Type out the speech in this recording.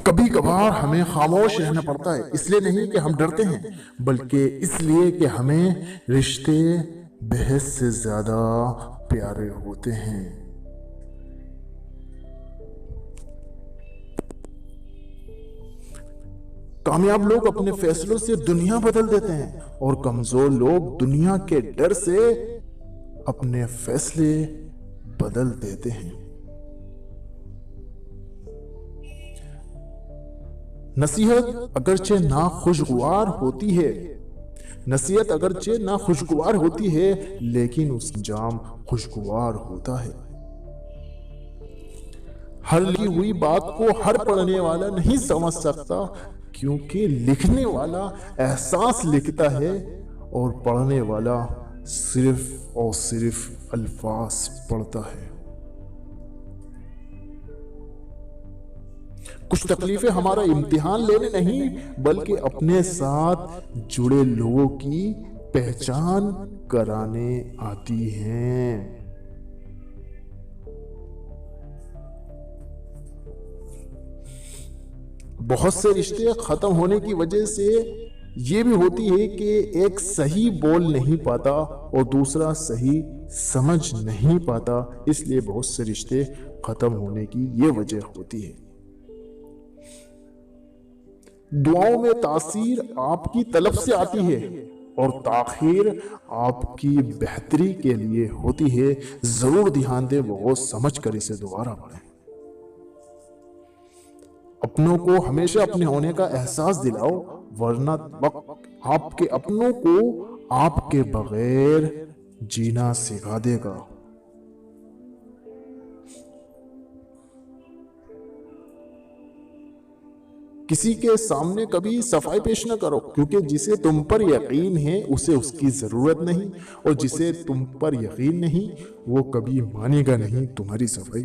کبھی کبھار ہمیں خاموش رہنا پڑتا ہے، اس لیے نہیں کہ ہم ڈرتے ہیں، بلکہ اس لیے کہ ہمیں رشتے بحث سے زیادہ پیارے ہوتے ہیں۔ کامیاب لوگ اپنے فیصلوں سے دنیا بدل دیتے ہیں، اور کمزور لوگ دنیا کے ڈر سے اپنے فیصلے بدل دیتے ہیں۔ نصیحت اگرچہ ناخوشگوار ہوتی ہے لیکن اس کا انجام خوشگوار ہوتا ہے۔ ہر لکھی ہوئی بات کو ہر پڑھنے والا نہیں سمجھ سکتا، کیونکہ لکھنے والا احساس لکھتا ہے اور پڑھنے والا صرف اور صرف الفاظ پڑھتا ہے۔ کچھ تکلیفیں ہمارا امتحان لینے نہیں بلکہ اپنے ساتھ جڑے لوگوں کی پہچان کرانے آتی ہیں۔ بہت سے رشتے ختم ہونے کی وجہ سے یہ بھی ہوتی ہے کہ ایک صحیح بول نہیں پاتا اور دوسرا صحیح سمجھ نہیں پاتا، اس لیے بہت سے رشتے ختم ہونے کی یہ وجہ ہوتی ہے۔ دعاؤں میں تاثیر آپ کی طلب سے آتی ہے اور تاخیر آپ کی بہتری کے لیے ہوتی ہے۔ ضرور دھیان دیں، بہت سمجھ کر اسے دوبارہ پڑھیں۔ اپنوں کو ہمیشہ اپنے ہونے کا احساس دلاؤ، ورنہ وقت آپ کے اپنوں کو آپ کے بغیر جینا سکھا دے گا۔ کسی کے سامنے کبھی صفائی پیش نہ کرو، کیونکہ جسے تم پر یقین ہے اسے اس کی ضرورت نہیں، اور جسے تم پر یقین نہیں وہ کبھی مانے گا نہیں تمہاری صفائی۔